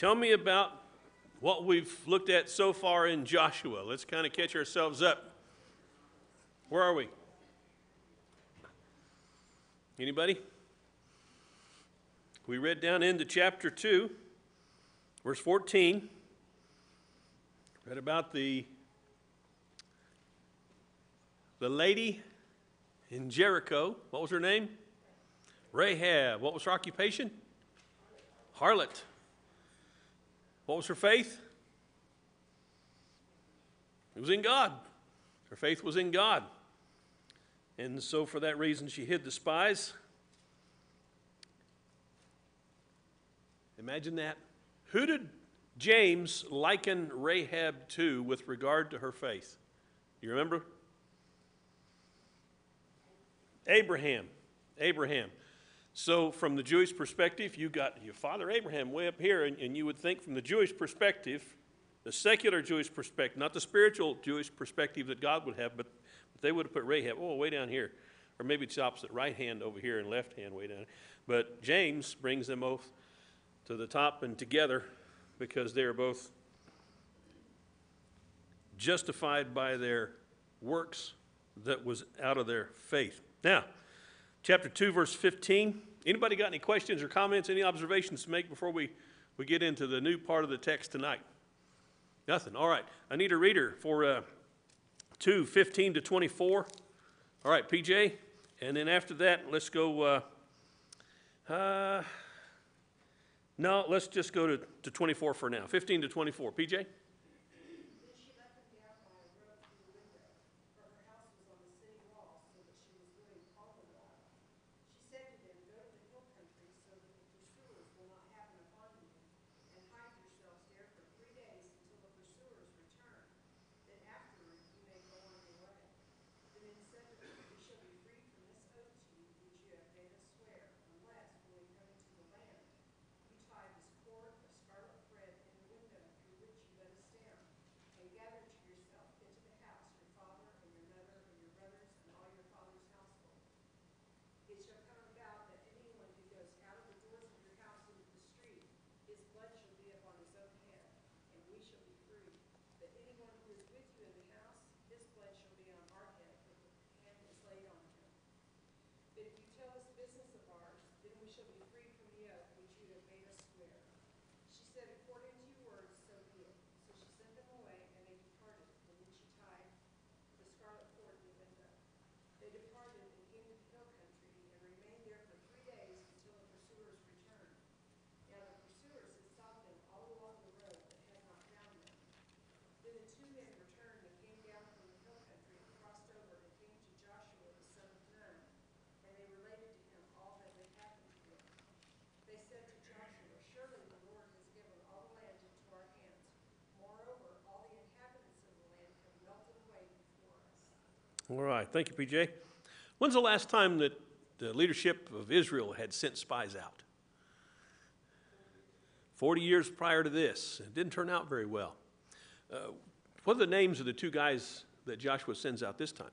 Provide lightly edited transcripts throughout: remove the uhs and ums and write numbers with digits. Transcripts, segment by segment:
Tell me about what we've looked at so far in Joshua. Let's kind of catch ourselves up. Where are we? Anybody? We read down into chapter 2, verse 14. Read about the lady in Jericho. What was her name? Rahab. What was her occupation? Harlot. What was her faith? It was in God. Her faith was in God. And so for that reason, she hid the spies. Imagine that. Who did James liken Rahab to with regard to her faith? You remember? Abraham. Abraham. So from the Jewish perspective, you got your father Abraham way up here, and you would think from the Jewish perspective, the secular Jewish perspective, not the spiritual Jewish perspective that God would have, but they would have put Rahab, way down here. Or maybe it's the opposite, right hand over here and left hand way down. But James brings them both to the top and together because they are both justified by their works that was out of their faith. Now, chapter 2, verse 15. Anybody got any questions or comments, any observations to make before we get into the new part of the text tonight? Nothing. All right. I need a reader for 2, 15 to 24. All right, PJ. And then after that, let's go. No, let's just go to 24 for now. 15 to 24. PJ? All right. Thank you, PJ. When's the last time that the leadership of Israel had sent spies out? 40 years prior to this. It didn't turn out very well. What are the names of the two guys that Joshua sends out this time?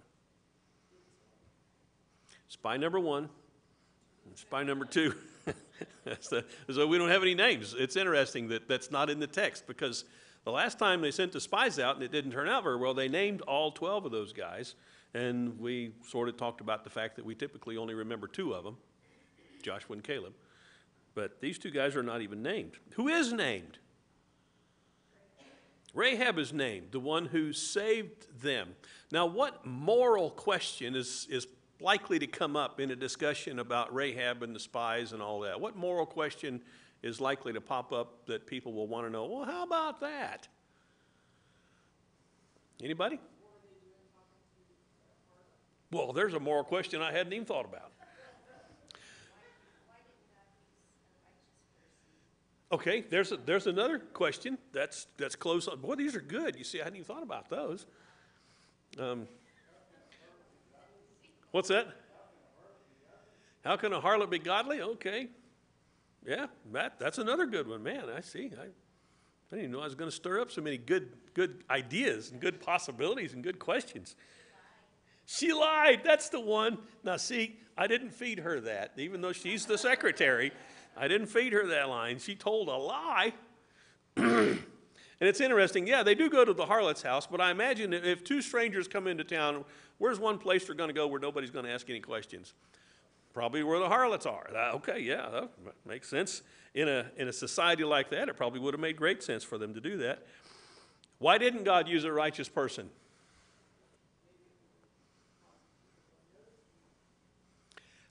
Spy number 1 and spy number 2. So we don't have any names. It's interesting that that's not in the text because the last time they sent the spies out and it didn't turn out very well, they named all 12 of those guys. And we sort of talked about the fact that we typically only remember 2 of them, Joshua and Caleb. But these 2 guys are not even named. Who is named? Rahab is named, the one who saved them. Now, what moral question is likely to come up in a discussion about Rahab and the spies and all that? What moral question is likely to pop up that people will want to know, well, how about that? Anybody? Well, there's a moral question I hadn't even thought about. Okay, there's another question that's close. Boy, these are good. You see, I hadn't even thought about those. What's that? How can a harlot be godly? Okay. Yeah, that's another good one. Man, I see. I didn't even know I was going to stir up so many good ideas and good possibilities and good questions. She lied. That's the one. Now, see, I didn't feed her that. Even though she's the secretary, I didn't feed her that line. She told a lie. And it's interesting, yeah, they do go to the harlot's house, but I imagine if two strangers come into town, where's one place they're going to go where nobody's going to ask any questions? Probably where the harlots are. Okay, yeah, that makes sense. In a society like that, it probably would have made great sense for them to do that. Why didn't God use a righteous person?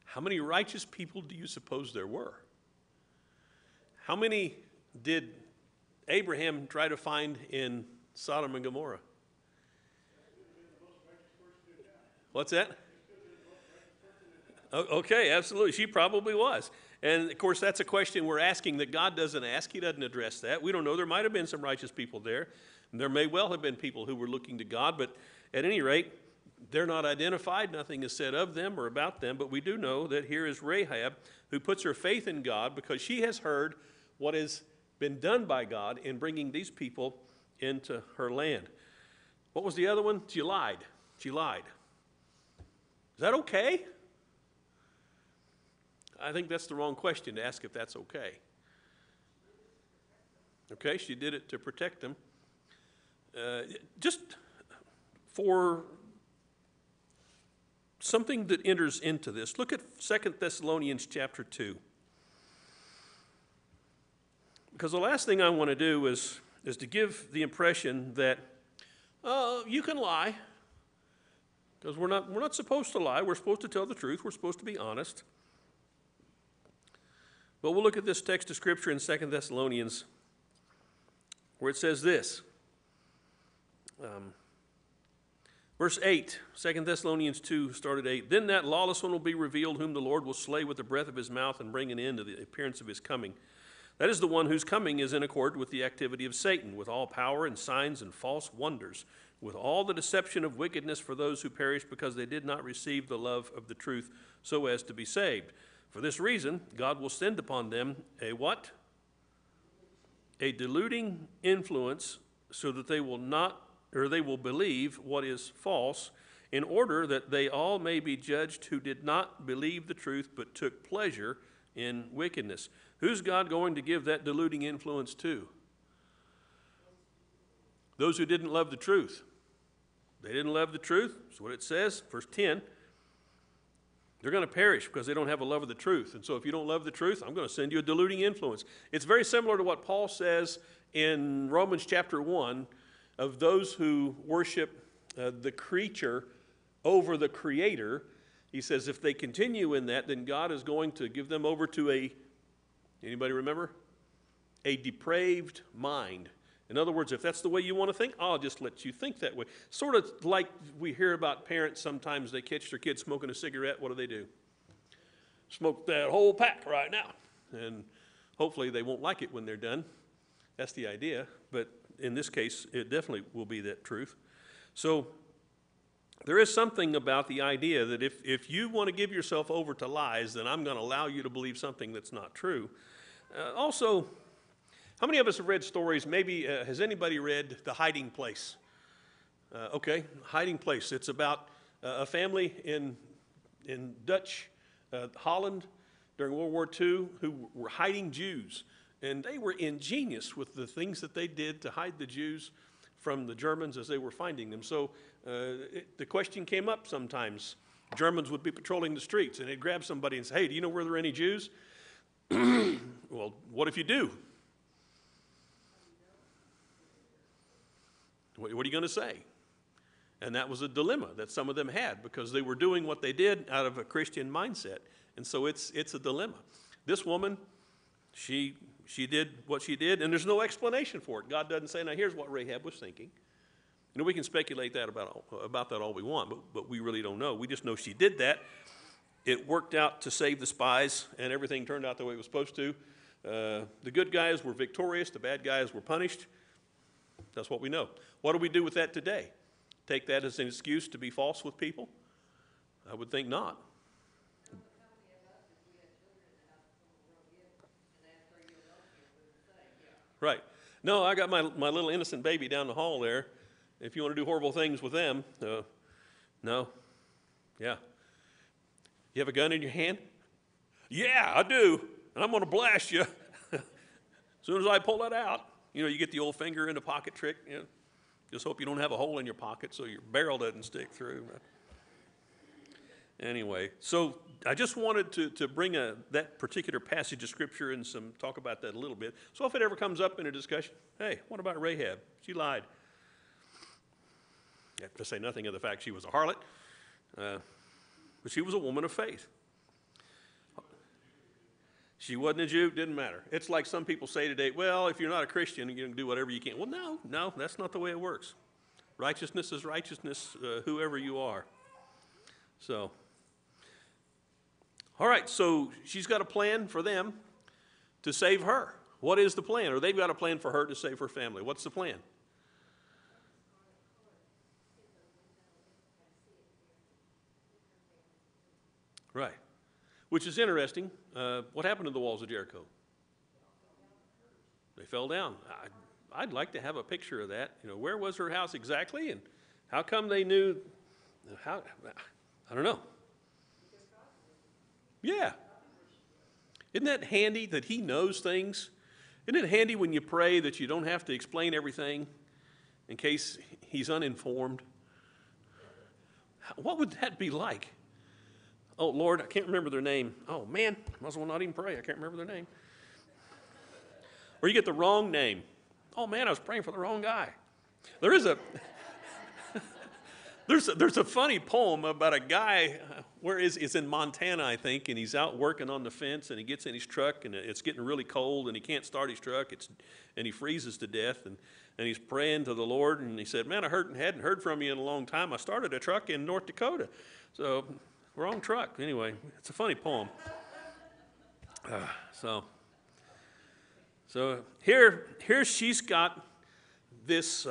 How many righteous people do you suppose there were? How many did Abraham try to find in Sodom and Gomorrah? What's that? Okay, absolutely. She probably was. And, of course, that's a question we're asking that God doesn't ask. He doesn't address that. We don't know. There might have been some righteous people there. And there may well have been people who were looking to God. But at any rate, they're not identified. Nothing is said of them or about them. But we do know that here is Rahab, who puts her faith in God because she has heard what has been done by God in bringing these people into her land. What was the other one? She lied. She lied. Is that okay? I think that's the wrong question to ask if that's okay. Okay, she did it to protect them. Just for something that enters into this, look at 2 Thessalonians chapter 2. Because the last thing I want to do is to give the impression that you can lie, because we're not supposed to lie. We're supposed to tell the truth. We're supposed to be honest. But we'll look at this text of Scripture in 2 Thessalonians where it says this. Verse 8, 2 Thessalonians 2, start at 8. Then that lawless one will be revealed, whom the Lord will slay with the breath of his mouth and bring an end to the appearance of his coming. That is the one whose coming is in accord with the activity of Satan, with all power and signs and false wonders, with all the deception of wickedness for those who perish because they did not receive the love of the truth so as to be saved. For this reason, God will send upon them a what? A deluding influence, so that they will believe what is false, in order that they all may be judged who did not believe the truth but took pleasure in wickedness. Who's God going to give that deluding influence to? Those who didn't love the truth. They didn't love the truth. That's what it says, verse 10. They're going to perish because they don't have a love of the truth. And so if you don't love the truth, I'm going to send you a deluding influence. It's very similar to what Paul says in Romans chapter 1 of those who worship the creature over the Creator. He says if they continue in that, then God is going to give them over to anybody remember? A depraved mind. In other words, if that's the way you want to think, I'll just let you think that way. Sort of like we hear about parents sometimes, they catch their kids smoking a cigarette. What do? Smoke that whole pack right now. And hopefully they won't like it when they're done. That's the idea. But in this case, it definitely will be that truth. So there is something about the idea that if you want to give yourself over to lies, then I'm going to allow you to believe something that's not true. Also, how many of us have read stories? Maybe has anybody read The Hiding Place? Okay, Hiding Place. It's about a family in Dutch Holland during World War II who were hiding Jews. And they were ingenious with the things that they did to hide the Jews from the Germans as they were finding them. So the question came up sometimes. Germans would be patrolling the streets, and they'd grab somebody and say, hey, do you know where there are any Jews? Well, what if you do? What are you going to say? And that was a dilemma that some of them had because they were doing what they did out of a Christian mindset. And so it's a dilemma. This woman, she did what she did, and there's no explanation for it. God doesn't say, now here's what Rahab was thinking. You know, we can speculate that about that all we want, but we really don't know. We just know she did that. It worked out to save the spies, and everything turned out the way it was supposed to. The good guys were victorious. The bad guys were punished. That's what we know. What do we do with that today? Take that as an excuse to be false with people? I would think not. Right. No, I got my little innocent baby down the hall there. If you want to do horrible things with them, no. Yeah. You have a gun in your hand? Yeah, I do. And I'm going to blast you as soon as I pull it out. You know, you get the old finger in the pocket trick. You know, just hope you don't have a hole in your pocket so your barrel doesn't stick through. Anyway, so I just wanted to bring that particular passage of Scripture and talk about that a little bit. So if it ever comes up in a discussion, hey, what about Rahab? She lied. I have to say nothing of the fact she was a harlot, but she was a woman of faith. She wasn't a Jew, didn't matter. It's like some people say today, well, if you're not a Christian, you can do whatever you can. Well, no, that's not the way it works. Righteousness is righteousness, whoever you are. So, all right, so she's got a plan for them to save her. What is the plan? Or they've got a plan for her to save her family. What's the plan? Right. Which is interesting. What happened to the walls of Jericho? They fell down. I'd like to have a picture of that. You know, where was her house exactly, and how come they knew? How? I don't know. Yeah. Isn't that handy that he knows things? Isn't it handy when you pray that you don't have to explain everything in case he's uninformed? What would that be like? Oh, Lord, I can't remember their name. Oh, man, might as well not even pray. I can't remember their name. Or you get the wrong name. Oh, man, I was praying for the wrong guy. There is a there's a funny poem about a guy, it's in Montana, I think, and he's out working on the fence, and he gets in his truck, and it's getting really cold, and he can't start his truck, and he freezes to death, and he's praying to the Lord, and he said, man, I hadn't heard from you in a long time. I started a truck in North Dakota. So, wrong truck. Anyway, it's a funny poem. So here she's got this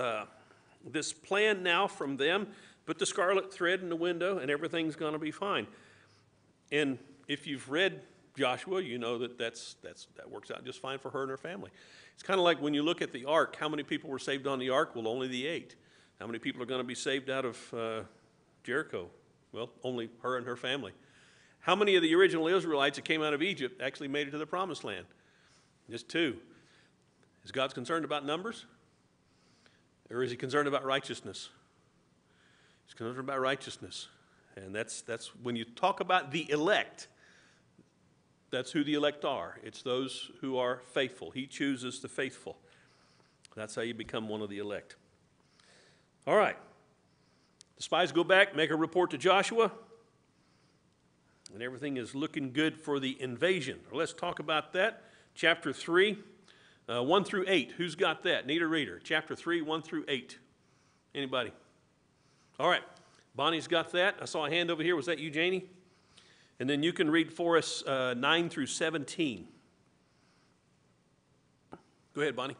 plan now from them. Put the scarlet thread in the window, and everything's going to be fine. And if you've read Joshua, you know that works out just fine for her and her family. It's kind of like when you look at the ark. How many people were saved on the ark? Well, only the 8. How many people are going to be saved out of Jericho? Well, only her and her family. How many of the original Israelites that came out of Egypt actually made it to the promised land? Just 2. Is God concerned about numbers? Or is he concerned about righteousness? He's concerned about righteousness. And that's when you talk about the elect, that's who the elect are. It's those who are faithful. He chooses the faithful. That's how you become one of the elect. All right. The spies go back, make a report to Joshua, and everything is looking good for the invasion. Let's talk about that. Chapter 3, 1 through 8. Who's got that? Need a reader. Chapter 3, 1 through 8. Anybody? All right. Bonnie's got that. I saw a hand over here. Was that you, Janie? And then you can read for us 9 through 17. Go ahead, Bonnie.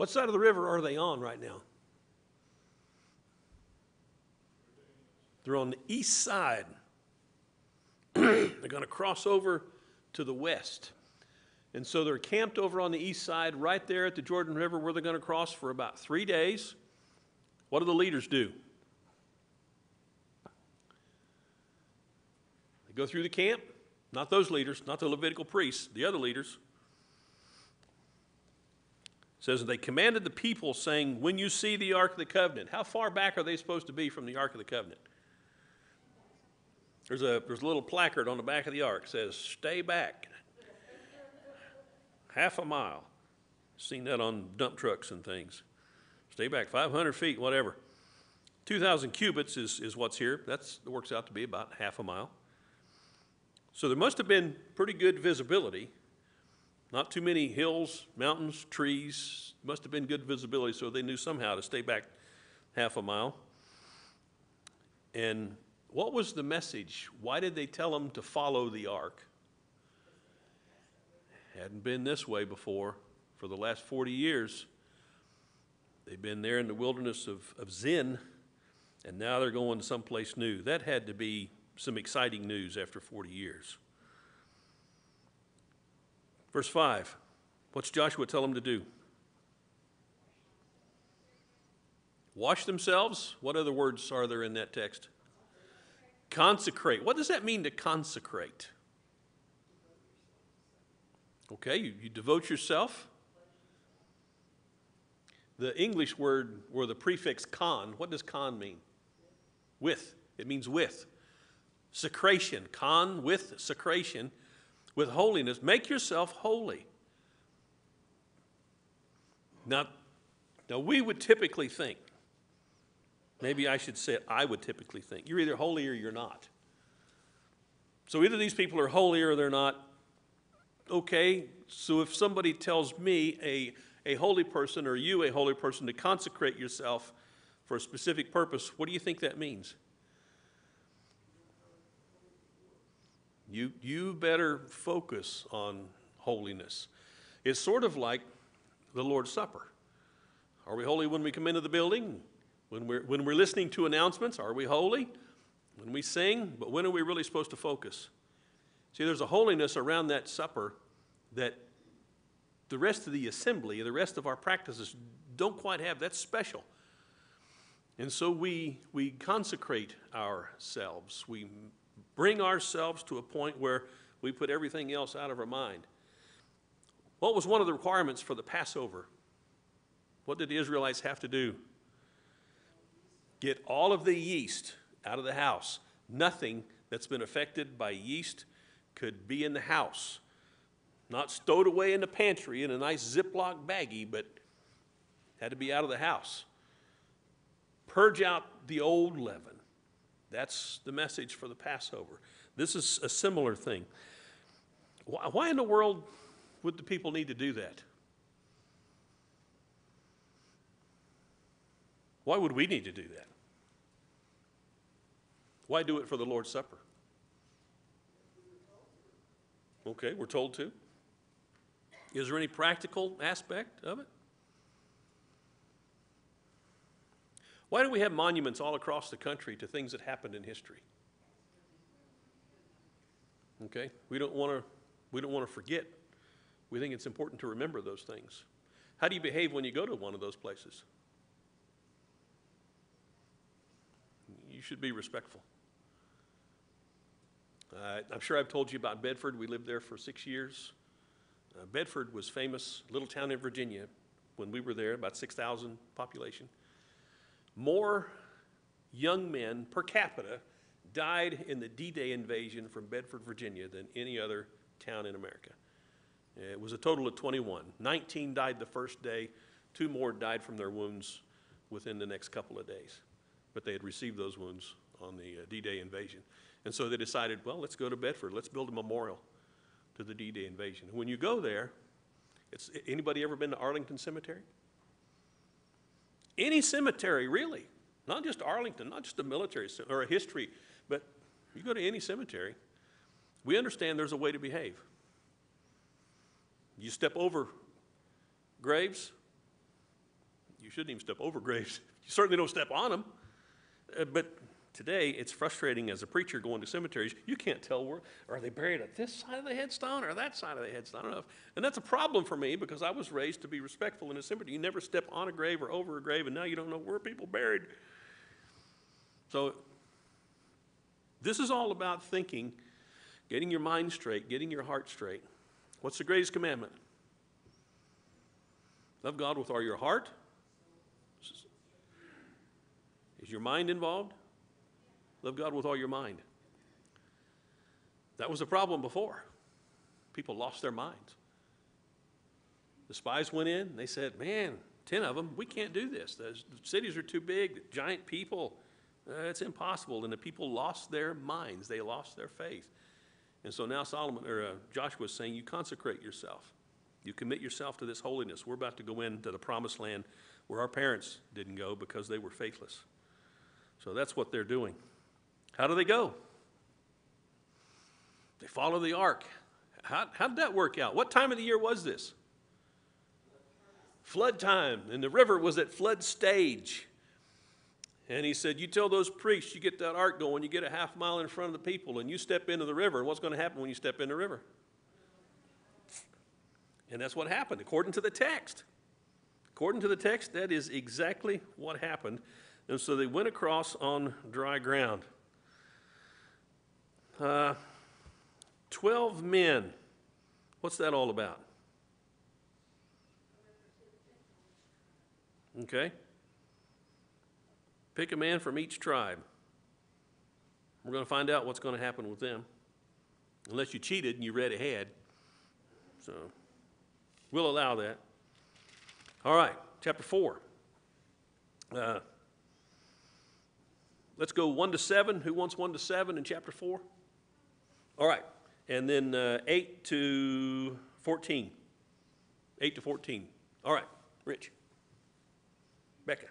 What side of the river are they on right now? They're on the east side. They're going to cross over to the west. And so they're camped over on the east side right there at the Jordan River where they're going to cross for about 3 days. What do the leaders do? They go through the camp. Not those leaders, not the Levitical priests, the other leaders. It says, they commanded the people, saying, when you see the Ark of the Covenant. How far back are they supposed to be from the Ark of the Covenant? There's a little placard on the back of the Ark that says, stay back. Half a mile. Seen that on dump trucks and things. Stay back 500 feet, whatever. 2,000 cubits is what's here. That works out to be about half a mile. So there must have been pretty good visibility. Not too many hills, mountains, trees. Must have been good visibility, so they knew somehow to stay back half a mile. And what was the message? Why did they tell them to follow the ark? Hadn't been this way before for the last 40 years. They've been there in the wilderness of Zin, and now they're going someplace new. That had to be some exciting news after 40 years. Verse 5, what's Joshua tell them to do? Wash themselves. What other words are there in that text? Consecrate. What does that mean to consecrate? Okay, you devote yourself. The English word or the prefix con, what does con mean? With. It means with. Secration. Con, with, secration. With holiness. Make yourself holy. Now we would typically think, maybe I should say it, I would typically think, you're either holy or you're not. So either these people are holy or they're not. Okay, so if somebody tells me, a holy person or you, a holy person, to consecrate yourself for a specific purpose, what do you think that means? You better focus on holiness. It's sort of like the Lord's Supper. Are we holy when we come into the building? When we're listening to announcements, are we holy? When we sing, but when are we really supposed to focus? See, there's a holiness around that supper that the rest of the assembly, the rest of our practices don't quite have. That's special. And so we consecrate ourselves. We bring ourselves to a point where we put everything else out of our mind. What was one of the requirements for the Passover? What did the Israelites have to do? Get all of the yeast out of the house. Nothing that's been affected by yeast could be in the house. Not stowed away in the pantry in a nice Ziploc baggie, but had to be out of the house. Purge out the old leaven. That's the message for the Passover. This is a similar thing. Why in the world would the people need to do that? Why would we need to do that? Why do it for the Lord's Supper? Okay, we're told to. Is there any practical aspect of it? Why do we have monuments all across the country to things that happened in history? Okay, we don't want to forget. We think it's important to remember those things. How do you behave when you go to one of those places? You should be respectful. I'm sure I've told you about Bedford. We lived there for 6 years. Bedford was famous, little town in Virginia, when we were there, about 6,000 population. More young men per capita died in the D-Day invasion from Bedford, Virginia than any other town in America. It was a total of 21. 19 died the first day. 2 more died from their wounds within the next couple of days. But they had received those wounds on the D-Day invasion. And so they decided, well, let's go to Bedford. Let's build a memorial to the D-Day invasion. When you go there, anybody ever been to Arlington Cemetery? Any cemetery, really. Not just Arlington, not just a military or a history, but you go to any cemetery, we understand there's a way to behave. You step over graves, You shouldn't even step over graves. You certainly don't step on them. But today, it's frustrating as a preacher going to cemeteries. You can't tell where, are they buried at this side of the headstone or that side of the headstone? I don't know. And that's a problem for me because I was raised to be respectful in a cemetery. You never step on a grave or over a grave, and now you don't know where people buried. So this is all about thinking, getting your mind straight, getting your heart straight. What's the greatest commandment? Love God with all your heart. Is your mind involved? Love God with all your mind. That was a problem before. People lost their minds. The spies went in, and they said, man, 10 of them, we can't do this. The cities are too big, giant people. It's impossible. And the people lost their minds. They lost their faith. And so now Joshua is saying, you consecrate yourself. You commit yourself to this holiness. We're about to go into the promised land where our parents didn't go because they were faithless. So that's what they're doing. How do they go? They follow the ark. How did that work out? What time of the year was this? Flood time. And the river was at flood stage. And he said, you tell those priests, you get that ark going, you get a half mile in front of the people, and you step into the river. And what's going to happen when you step in the river? And that's what happened, according to the text. According to the text, that is exactly what happened. And so they went across on dry ground. 12 men. What's that all about? Okay. Pick a man from each tribe. We're going to find out what's going to happen with them. Unless you cheated and you read ahead. So we'll allow that. All right, chapter 4. Let's go 1 to 7. Who wants 1 to 7 in chapter 4? All right. And then 8 to 14. 8 to 14. All right. Rich. Becca.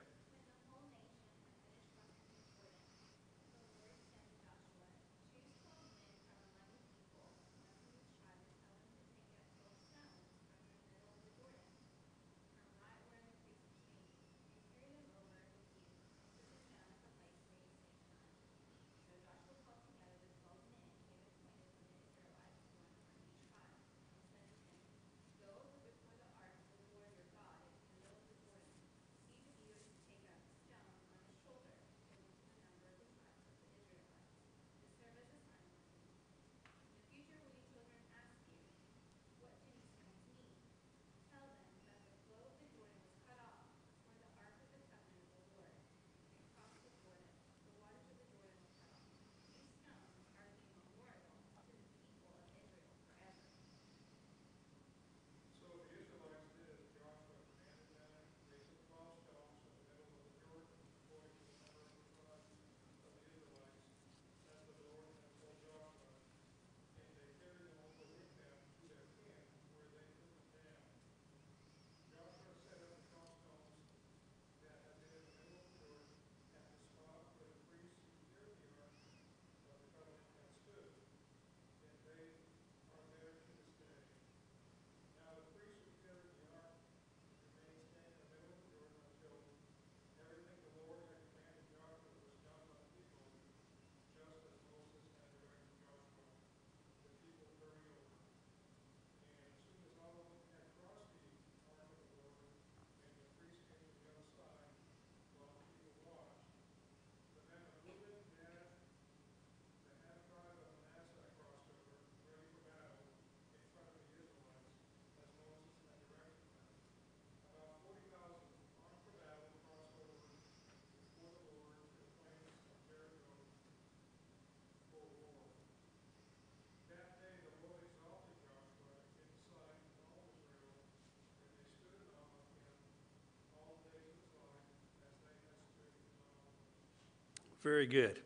Very good.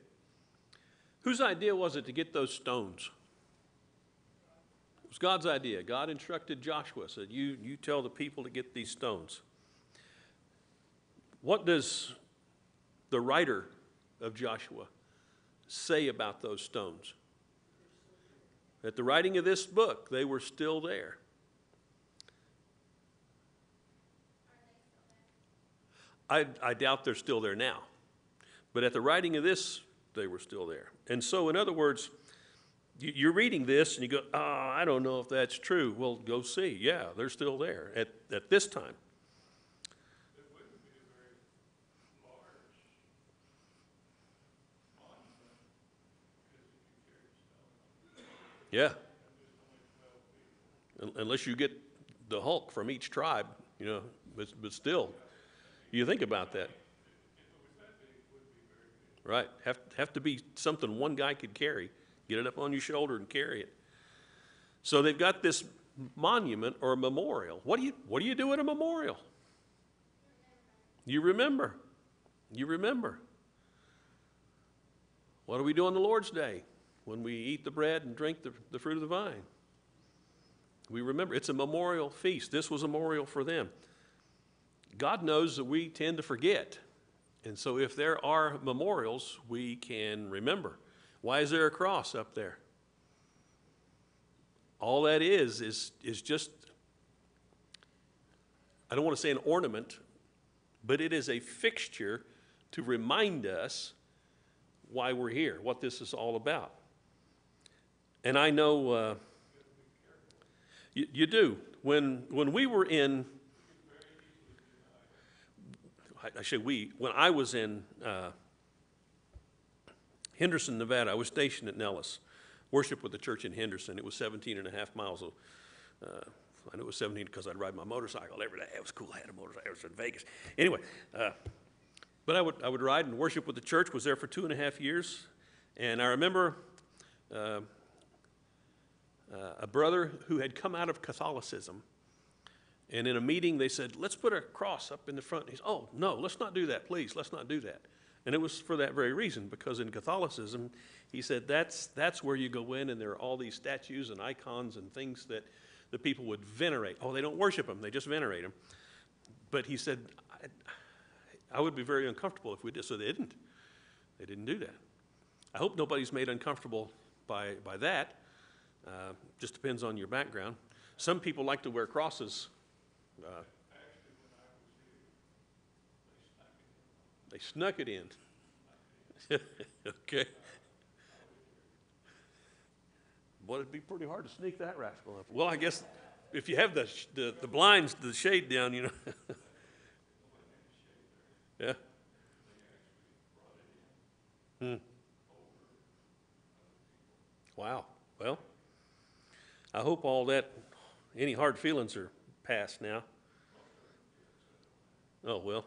Whose idea was it to get those stones? It was God's idea. God instructed Joshua, said, you tell the people to get these stones. What does the writer of Joshua say about those stones? At the writing of this book, they were still there. I doubt they're still there now. But at the writing of this, they were still there. And so, in other words, you're reading this and you go, oh, I don't know if that's true. Well, go see. Yeah, they're still there at this time. It wouldn't be a very large monument because if you carry stone, Yeah. there's only 12 people. Unless you get the Hulk from each tribe, you know, but still, you think about that. If it was that big, it would be very big. Right. Have to be something one guy could carry. Get it up on your shoulder and carry it. So they've got this monument or a memorial. What do you do at a memorial? You remember. You remember. What do we do on the Lord's Day when we eat the bread and drink the fruit of the vine? We remember. It's a memorial feast. This was a memorial for them. God knows that we tend to forget. And so if there are memorials, we can remember. Why is there a cross up there? All that is just, I don't want to say an ornament, but it is a fixture to remind us why we're here, what this is all about. And I know you do. When we were in, when I was in Henderson, Nevada, I was stationed at Nellis, worshiped with the church in Henderson. It was 17 and a half miles. I knew it was 17 because I'd ride my motorcycle every day. It was cool. I had a motorcycle. I was in Vegas. Anyway, but I would ride and worship with the church. Was there for 2.5 years. And I remember a brother who had come out of Catholicism. And in a meeting, they said, let's put a cross up in the front. He said, oh, no, let's not do that, please. Let's not do that. And it was for that very reason, because in Catholicism, he said, that's where you go in, and there are all these statues and icons and things that the people would venerate. Oh, they don't worship them, they just venerate them. But he said, I would be very uncomfortable if we did. So they didn't. They didn't do that. I hope nobody's made uncomfortable by that. Just depends on your background. Some people like to wear crosses. Actually, when I was here, They snuck it in. Okay. Boy, it'd be pretty hard to sneak that rascal up. Well, I guess if you have the blinds, the shade down, you know. Yeah. Wow. Well, I hope all that, any hard feelings are past now. Oh, well.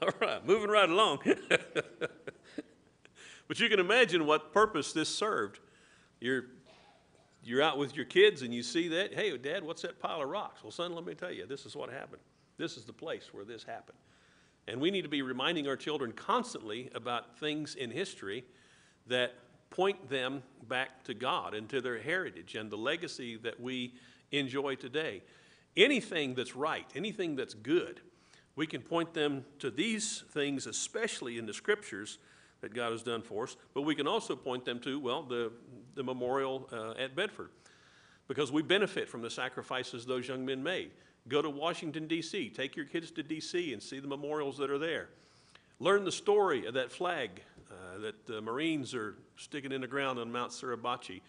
All right, moving right along. But you can imagine what purpose this served. You're out with your kids and you see that. Hey, Dad, what's that pile of rocks? Well, son, let me tell you, this is what happened. This is the place where this happened. And we need to be reminding our children constantly about things in history that point them back to God and to their heritage and the legacy that we enjoy today. Anything that's right, anything that's good, we can point them to these things, especially in the scriptures that God has done for us, but we can also point them to, well, the memorial at Bedford, because we benefit from the sacrifices those young men made. Go to Washington, D.C., take your kids to D.C. and see the memorials that are there. Learn the story of that flag that the Marines are sticking in the ground on Mount Suribachi.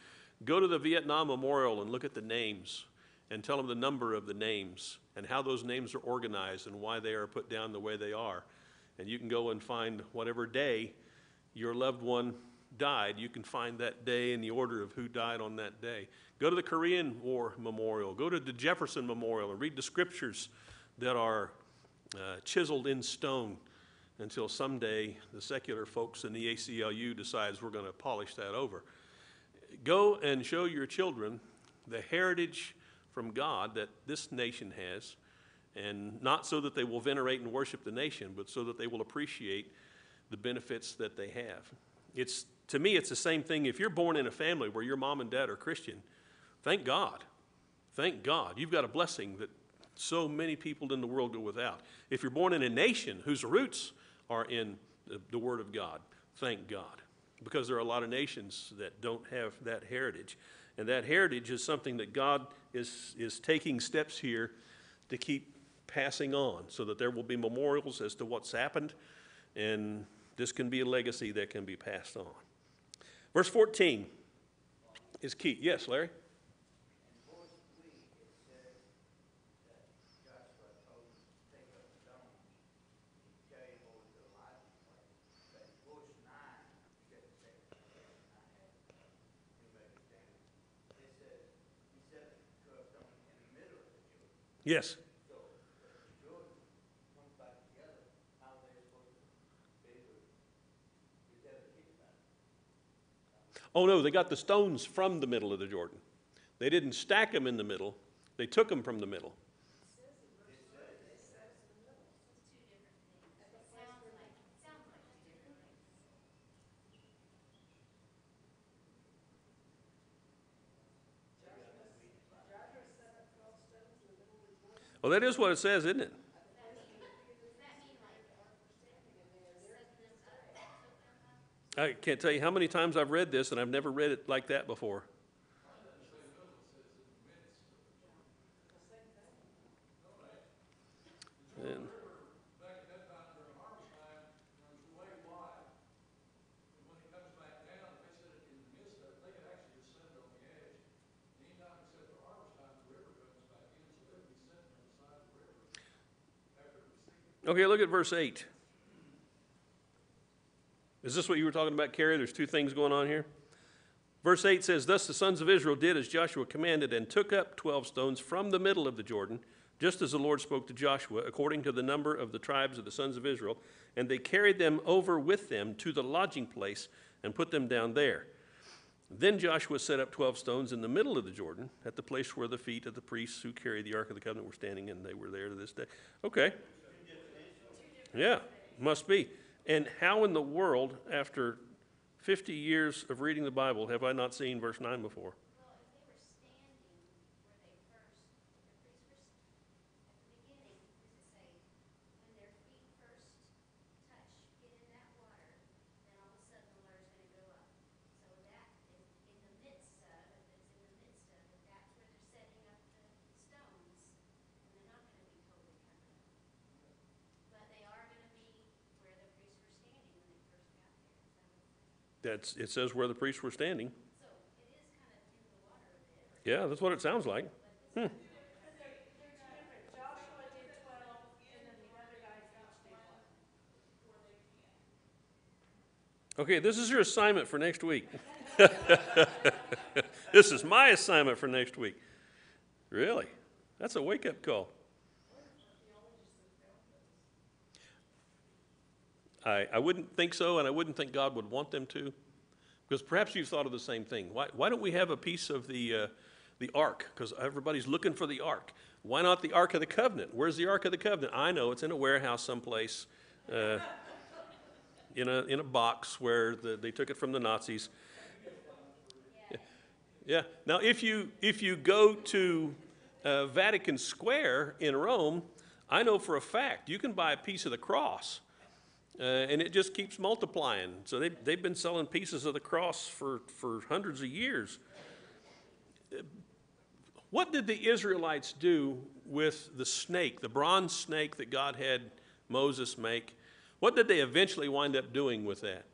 Go to the Vietnam Memorial and look at the names and tell them the number of the names and how those names are organized and why they are put down the way they are. And you can go and find whatever day your loved one died. You can find that day in the order of who died on that day. Go to the Korean War Memorial. Go to the Jefferson Memorial and read the scriptures that are chiseled in stone until someday the secular folks in the ACLU decides we're going to polish that over. Go and show your children the heritage from God that this nation has, and not so that they will venerate and worship the nation, but so that they will appreciate the benefits that they have. To me, it's the same thing. If you're born in a family where your mom and dad are Christian, thank God. Thank God. You've got a blessing that so many people in the world go without. If you're born in a nation whose roots are in the Word of God, thank God. Because there are a lot of nations that don't have that heritage. And that heritage is something that God is taking steps here to keep passing on so that there will be memorials as to what's happened, and this can be a legacy that can be passed on. Verse 14 is key. Yes, Larry? Yes. Oh, no, they got the stones from the middle of the Jordan. They didn't stack them in the middle. They took them from the middle. Well, that is what it says, isn't it? I can't tell you how many times I've read this, and I've never read it like that before. And okay, look at verse 8. Is this what you were talking about, Carrie? There's two things going on here. Verse 8 says, "Thus the sons of Israel did as Joshua commanded and took up 12 stones from the middle of the Jordan, just as the Lord spoke to Joshua, according to the number of the tribes of the sons of Israel. And they carried them over with them to the lodging place and put them down there. Then Joshua set up 12 stones in the middle of the Jordan at the place where the feet of the priests who carried the Ark of the Covenant were standing, and they were there to this day." Okay. Yeah, must be. And how in the world, after 50 years of reading the Bible, have I not seen verse 9 before? Well, if they were standing where they first, the priests were, at the beginning, does it say, when their feet first get in that water, then all of a sudden the water's going to go up. So that is in the midst of, if it's in the midst of it, that's where they're setting up the stones, and they're not going to be totally covered up. But they are going to be where the priests were standing when they first got there. Is that what it says? It says where the priests were standing. So it is kind of in the water a bit. Yeah, that's what it sounds like. They're two different. Joshua did 12, and then the other guys each did 1. Okay, this is your assignment for next week. This is my assignment for next week. Really? That's a wake-up call. I wouldn't think so, and I wouldn't think God would want them to, because perhaps you've thought of the same thing. Why don't we have a piece of the ark? Because everybody's looking for the ark. Why not the Ark of the Covenant? Where's the Ark of the Covenant? I know, it's in a warehouse someplace, in a box where they took it from the Nazis. Yeah. Now, if you go to Vatican Square in Rome, I know for a fact you can buy a piece of the cross, and it just keeps multiplying. So they've been selling pieces of the cross for hundreds of years. What did the Israelites do with the snake, the bronze snake that God had Moses make? What did they eventually wind up doing with that?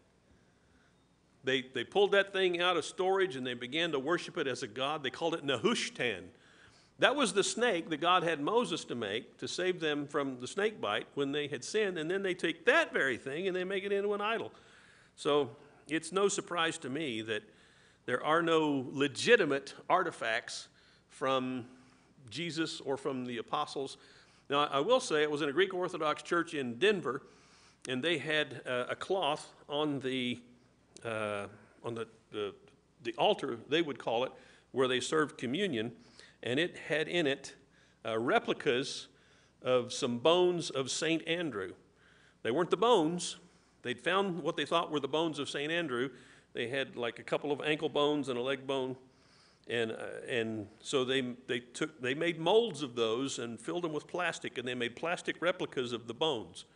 They pulled that thing out of storage and they began to worship it as a god. They called it Nehushtan. That was the snake that God had Moses to make to save them from the snake bite when they had sinned, and then they take that very thing and they make it into an idol. So it's no surprise to me that there are no legitimate artifacts from Jesus or from the apostles. Now, I will say it was in a Greek Orthodox church in Denver, and they had a cloth on the altar, they would call it, where they served communion, and it had in it replicas of some bones of St. Andrew. They weren't the bones. They'd found what they thought were the bones of St. Andrew. They had like a couple of ankle bones and a leg bone, and so they made molds of those and filled them with plastic, and they made plastic replicas of the bones.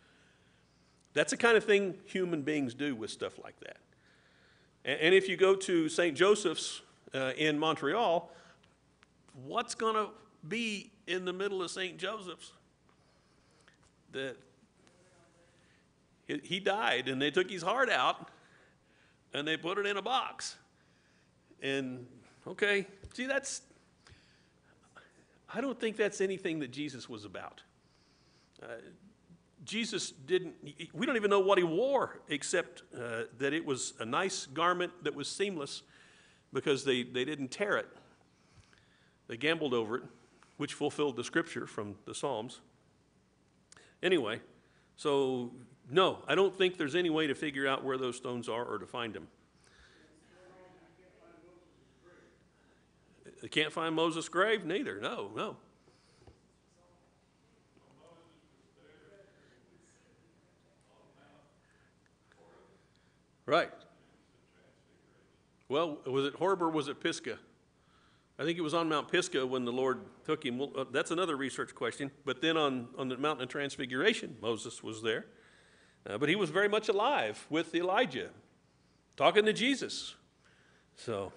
That's the kind of thing human beings do with stuff like that. And if you go to St. Joseph's in Montreal, what's going to be in the middle of St. Joseph's? that he died, and they took his heart out, and they put it in a box. And, okay, see, I don't think that's anything that Jesus was about. Jesus we don't even know what he wore, except that it was a nice garment that was seamless, because they didn't tear it. They gambled over it, which fulfilled the scripture from the Psalms. Anyway, so no, I don't think there's any way to figure out where those stones are or to find them. They can't find Moses' grave? Neither. No. Right. Well, was it Horeb or was it Pisgah? I think it was on Mount Pisgah when the Lord took him. Well, that's another research question. But then on the Mountain of Transfiguration, Moses was there. But he was very much alive with Elijah, talking to Jesus. So.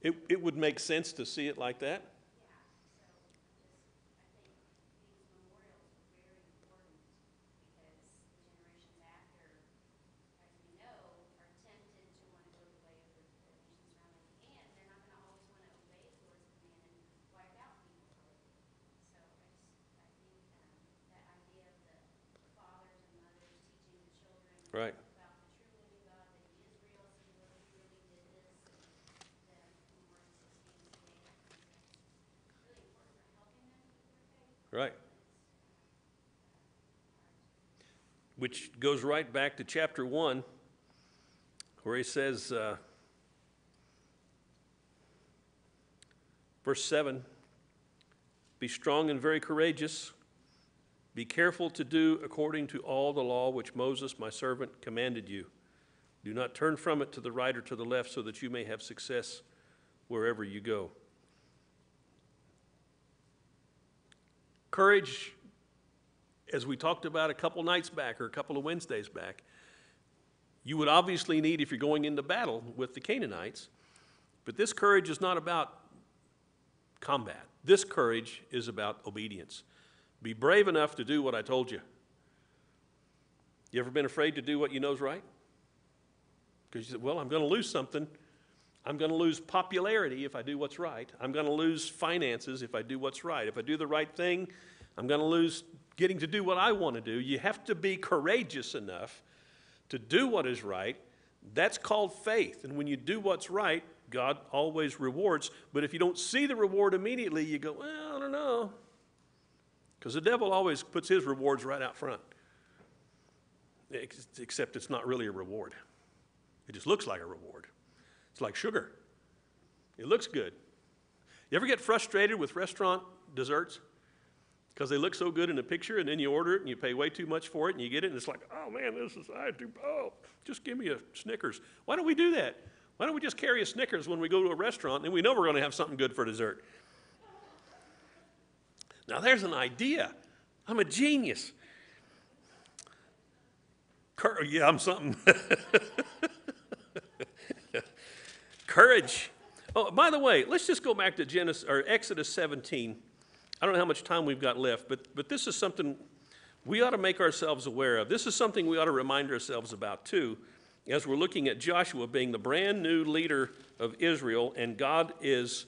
It would make sense to see it like that. Right. Right. Which goes right back to chapter 1, where he says, verse 7, be strong and very courageous. Be careful to do according to all the law which Moses, my servant, commanded you. Do not turn from it to the right or to the left, so that you may have success wherever you go. Courage, as we talked about a couple nights back or a couple of Wednesdays back, you would obviously need if you're going into battle with the Canaanites. But this courage is not about combat. This courage is about obedience. Be brave enough to do what I told you. You ever been afraid to do what you know is right? Because you said, well, I'm going to lose something. I'm going to lose popularity if I do what's right. I'm going to lose finances if I do what's right. If I do the right thing, I'm going to lose getting to do what I want to do. You have to be courageous enough to do what is right. That's called faith. And when you do what's right, God always rewards. But if you don't see the reward immediately, you go, well, I don't know. Because the devil always puts his rewards right out front. Except it's not really a reward. It just looks like a reward. It's like sugar. It looks good. You ever get frustrated with restaurant desserts? Because they look so good in a picture, and then you order it, and you pay way too much for it, and you get it, and it's like, oh, man, just give me a Snickers. Why don't we do that? Why don't we just carry a Snickers when we go to a restaurant, and we know we're going to have something good for dessert? Now, there's an idea. I'm a genius. Yeah, I'm something. Courage. Oh, by the way, let's just go back to Exodus 17. I don't know how much time we've got left, but this is something we ought to make ourselves aware of. This is something we ought to remind ourselves about, too, as we're looking at Joshua being the brand new leader of Israel, and God is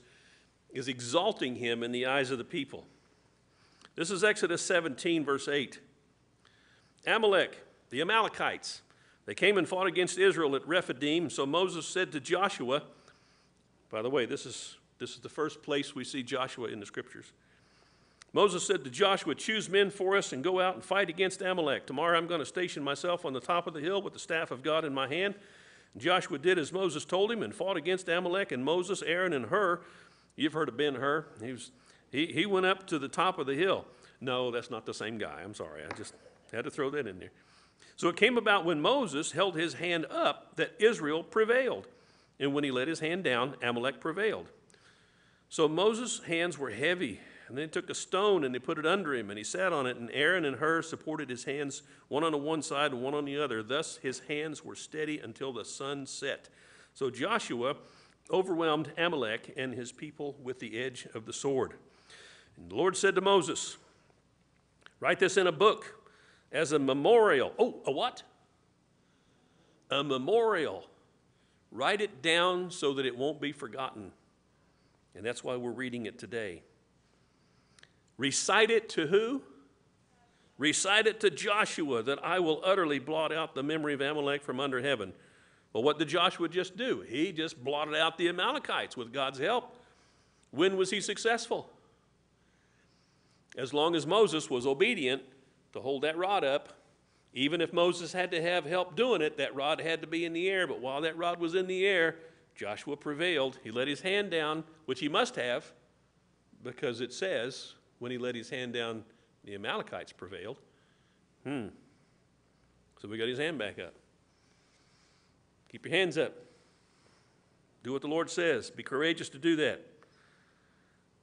exalting him in the eyes of the people. This is Exodus 17, verse 8. Amalek, the Amalekites, they came and fought against Israel at Rephidim. So Moses said to Joshua, by the way, this is the first place we see Joshua in the scriptures. Moses said to Joshua, choose men for us and go out and fight against Amalek. Tomorrow I'm going to station myself on the top of the hill with the staff of God in my hand. And Joshua did as Moses told him and fought against Amalek, and Moses, Aaron, and Hur. You've heard of Ben-Hur. He went up to the top of the hill. No, that's not the same guy. I'm sorry. I just had to throw that in there. So it came about when Moses held his hand up that Israel prevailed. And when he let his hand down, Amalek prevailed. So Moses' hands were heavy, and they took a stone and they put it under him, and he sat on it, and Aaron and Hur supported his hands, one on the one side and one on the other. Thus his hands were steady until the sun set. So Joshua overwhelmed Amalek and his people with the edge of the sword. And the Lord said to Moses, write this in a book as a memorial. Oh, a what? A memorial. Write it down so that it won't be forgotten. And that's why we're reading it today. Recite it to who? Recite it to Joshua, that I will utterly blot out the memory of Amalek from under heaven. Well, what did Joshua just do? He just blotted out the Amalekites with God's help. When was he successful? As long as Moses was obedient to hold that rod up. Even if Moses had to have help doing it, that rod had to be in the air. But while that rod was in the air, Joshua prevailed. He let his hand down, which he must have, because it says when he let his hand down, the Amalekites prevailed. So we got his hand back up. Keep your hands up. Do what the Lord says. Be courageous to do that.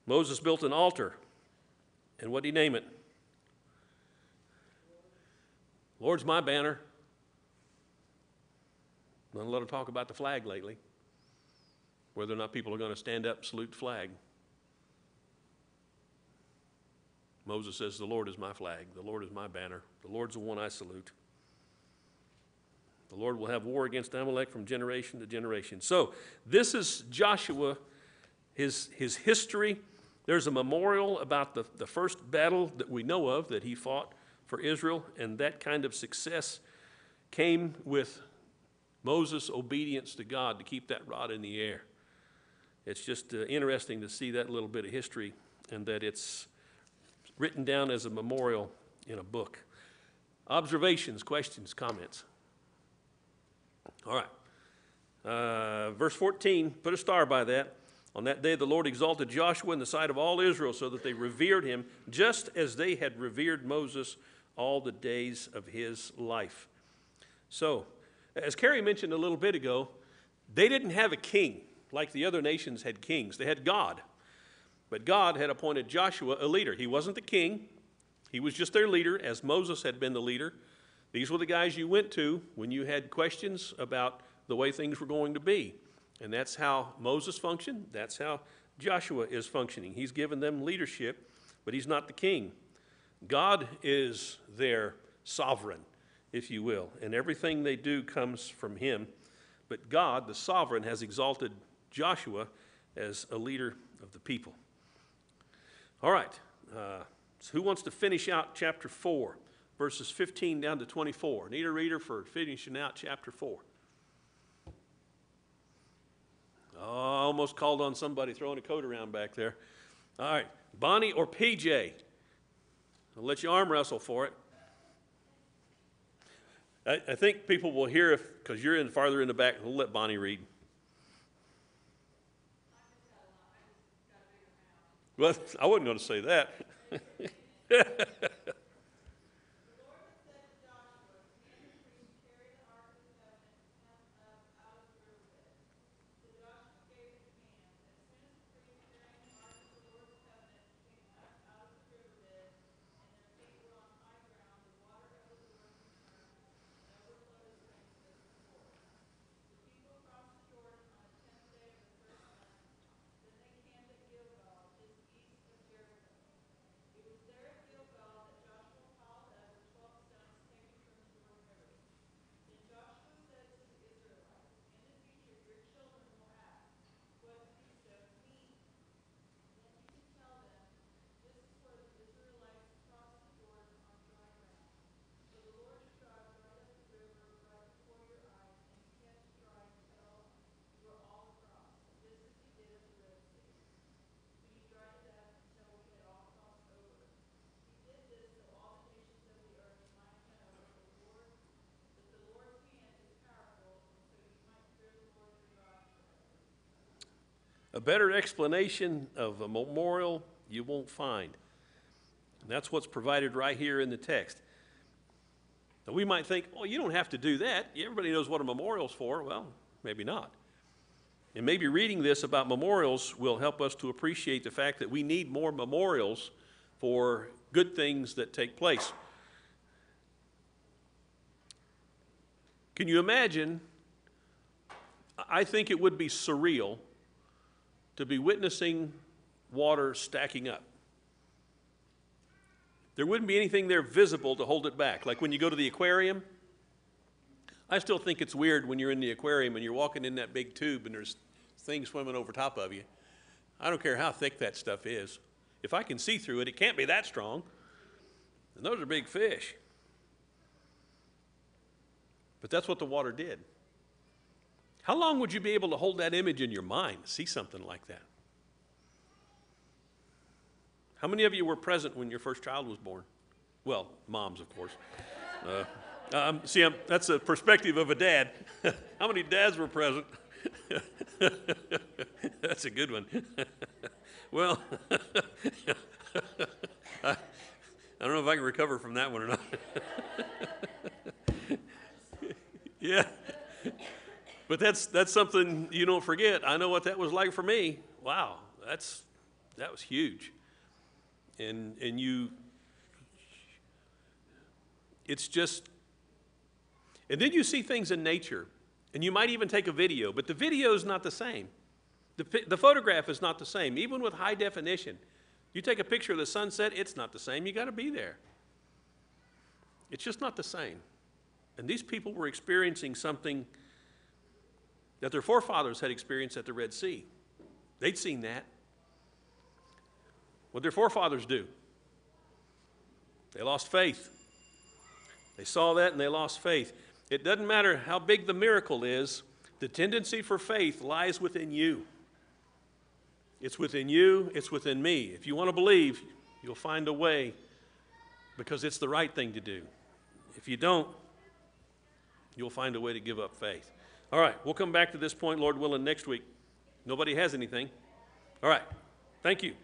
Moses built an altar. And what did he name it? Lord's my banner. Not a lot of talk about the flag lately. Whether or not people are going to stand up and salute the flag. Moses says, the Lord is my flag. The Lord is my banner. The Lord's the one I salute. The Lord will have war against Amalek from generation to generation. So this is Joshua, his history. There's a memorial about the first battle that we know of that he fought for Israel, and that kind of success came with Moses' obedience to God to keep that rod in the air. It's just interesting to see that little bit of history, and that it's written down as a memorial in a book. Observations, questions, comments? All right. Verse 14, put a star by that. On that day the Lord exalted Joshua in the sight of all Israel so that they revered him just as they had revered Moses all the days of his life. So, as Carrie mentioned a little bit ago, they didn't have a king like the other nations had kings. They had God. But God had appointed Joshua a leader. He wasn't the king. He was just their leader, as Moses had been the leader. These were the guys you went to when you had questions about the way things were going to be. And that's how Moses functioned. That's how Joshua is functioning. He's given them leadership, but he's not the king. God is their sovereign, if you will, and everything they do comes from him. But God, the sovereign, has exalted Joshua as a leader of the people. All right, so who wants to finish out chapter 4, verses 15 down to 24? Need a reader for finishing out chapter 4? Oh, I almost called on somebody throwing a coat around back there. All right, Bonnie or PJ? I'll let you arm wrestle for it. I think people will hear if, because you're farther in the back, we'll let Bonnie read. Well, I wasn't going to say that. A better explanation of a memorial you won't find. And that's what's provided right here in the text. Now we might think, well, you don't have to do that. Everybody knows what a memorial's for. Well, maybe not. And maybe reading this about memorials will help us to appreciate the fact that we need more memorials for good things that take place. Can you imagine? I think it would be surreal to be witnessing water stacking up. There wouldn't be anything there visible to hold it back. Like when you go to the aquarium, I still think it's weird when you're in the aquarium and you're walking in that big tube and there's things swimming over top of you. I don't care how thick that stuff is. If I can see through it, it can't be that strong. And those are big fish. But that's what the water did. How long would you be able to hold that image in your mind, see something like that? How many of you were present when your first child was born? Well, moms, of course. That's a perspective of a dad. How many dads were present? That's a good one. Well, I don't know if I can recover from that one or not. Yeah. But that's something you don't forget. I know what that was like for me. Wow, that was huge. And it's just, and then you see things in nature, and you might even take a video, but the video is not the same. The photograph is not the same, even with high definition. You take a picture of the sunset, it's not the same. You got to be there. It's just not the same. And these people were experiencing something that their forefathers had experienced at the Red Sea. They'd seen that. What did their forefathers do? They lost faith. They saw that and they lost faith. It doesn't matter how big the miracle is, the tendency for faith lies within you. It's within you, it's within me. If you want to believe, you'll find a way because it's the right thing to do. If you don't, you'll find a way to give up faith. All right, we'll come back to this point, Lord willing, next week. Nobody has anything. All right, thank you.